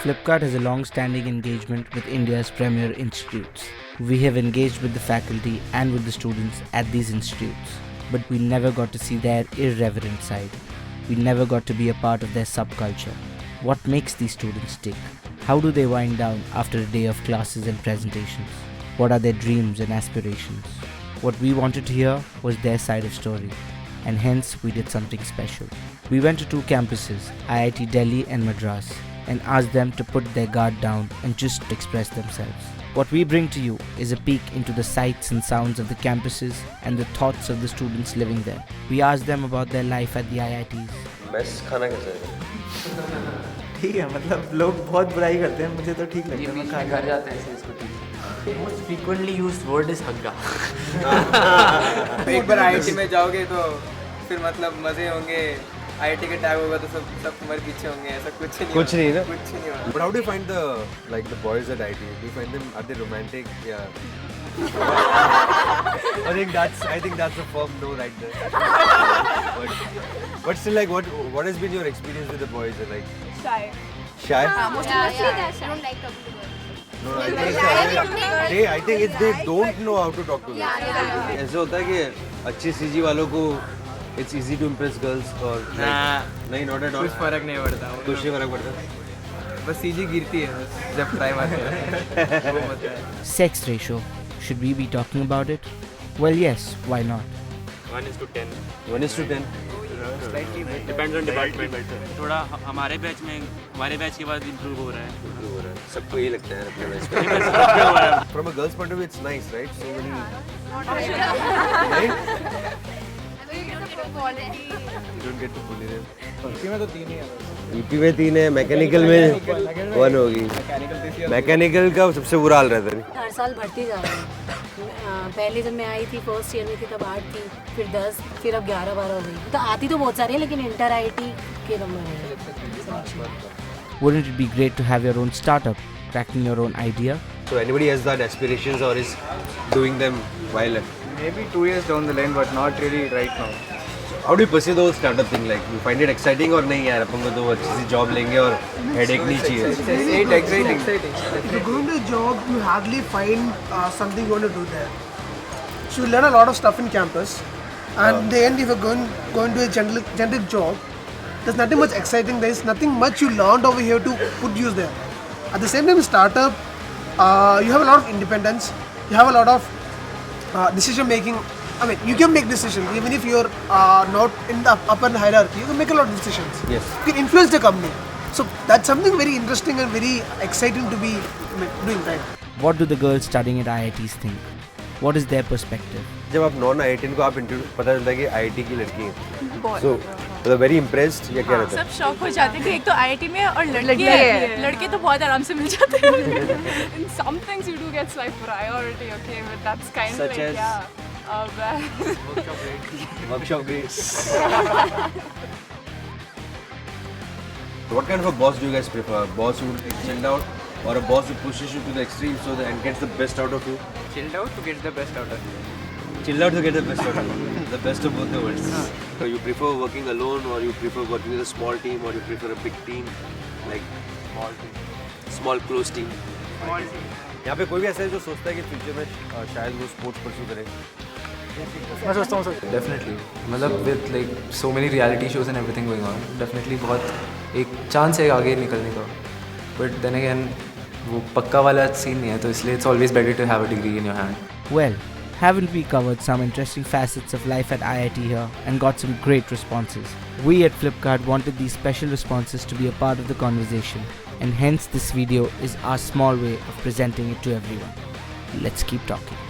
Flipkart has a long-standing engagement with India's premier institutes. We have engaged with the faculty and with the students at these institutes, but we never got to see their irreverent side. We never got to be a part of their subculture. What makes these students tick? How do they wind down after a day of classes and presentations? What are their dreams and aspirations? What we wanted to hear was their side of story, and hence we did something special. We went to two campuses, IIT Delhi and Madras, and asked them to put their guard down and just express themselves. What we bring to you is a peek into the sights and sounds of the campuses and the thoughts of the students living there. We asked them about their life at the IITs. Mess खाना कैसा है? ठीक है, मतलब लोग बहुत बुराई करते हैं, मुझे तो ठीक लगता है। मैं खा घर जाते हैं इसको ठीक। Most frequently used word is हग्गा। एक बार आईआईटी में जाओगे तो फिर मतलब मजे होंगे। आईआईटी के टैग होगा तो सब तुम्हारे पीछे होंगे, ऐसा कुछ नहीं ना कुछ नहीं होगा। But how do you find the boys at IIT? Do you find them, are they romantic? Yeah. I think that's a firm no right there. But still, like, what has been your experience with the boys? Like Shy. Shy? Mostly I don't like talking to girls. No, I think it's they don't know how to talk to girls. ऐसे होता है कि अच्छी CG वालों को it's easy to impress girls or नहीं not at all. कुछ फर्क नहीं पड़ता। कुछ नहीं फर्क पड़ता। बस सीजी गिरती है जब ट्राई मारते हैं। वो होता है। Sex ratio. Should we be talking about it? Well, yes, why not? 1:10. 1:10. Depends on department. थोड़ा हमारे बैच के बाद इम्प्रूव हो रहा है। सबको यही लगता है अपने बैच में। From a girl's point of view, it's nice, right? So many. Right? You don't get to bully them. UP में तो 3 ही है। यूपी में 3 है, मैकेनिकल में 1 होगी। मैकेनिकल का सबसे बुरा हाल रहता है। हर साल बढ़ती जा रही है। पहले जब मैं आई थी फर्स्ट ईयर में थी तब 8 थी, फिर 10, फिर अब 11-12 हो गई। तो आती तो बहुत सारी है लेकिन इंटर आईटी के नंबर है। Wouldn't it be great to have your own startup, cracking your own idea? So anybody has that aspirations or is doing them while? Maybe 2 years down the line, but not really right now. How do you pursue the whole startup thing? Like, you find it exciting or नहीं यार अपन को तो अच्छी सी job लेंगे और headache नहीं चाहिए? It's exciting. If you go into a job, you hardly find something you want to do there. So you learn a lot of stuff in campus, and in the end, if you're going to a generic job, there's nothing much exciting. There's nothing much you learned over here to put use there. At the same time, startup, you have a lot of independence. You have a lot of decision making. I mean, you can make decisions even if you're not in the upper hierarchy. You can make a lot of decisions. Yes. You can influence the company. So that's something very interesting and very exciting to be doing, right? What do the girls studying at IITs think? What is their perspective? जब आप non IITian को आप पता चलता है कि IIT की लड़की है, so they're very impressed या क्या रहता है? सब शॉक हो जाते हैं कि एक तो आईआईटी में और लड़के तो बहुत आराम से मिल जाते हैं। In some things you do get slight priority, okay, but that's kind of like yeah. Workshop grades. What kind of a boss do you guys prefer? A boss who chilled out or a boss who pushes you to the extreme and gets the best out of you? Chilled out to get the best out of you. Chill out to get the best out of you. The best of both the worlds. So you prefer working alone or you prefer working with a small team or you prefer a big team? Like small close team. यहाँ पे कोई भी ऐसा है जो सोचता है कि फ्यूचर में शायद वो स्पोर्ट्स परस्यू करे? मैं सोचता हूँ सर। Definitely, मतलब with like so many reality shows and everything going on, definitely बहुत एक चांस है आगे निकलने का। But then again, वो पक्का वाला सीन नहीं है तो इसलिए it's always better to have a degree in your hand. Well, haven't we covered some interesting facets of life at IIT here and got some great responses? We at Flipkart wanted these special responses to be a part of the conversation, and hence this video is our small way of presenting it to everyone. Let's keep talking.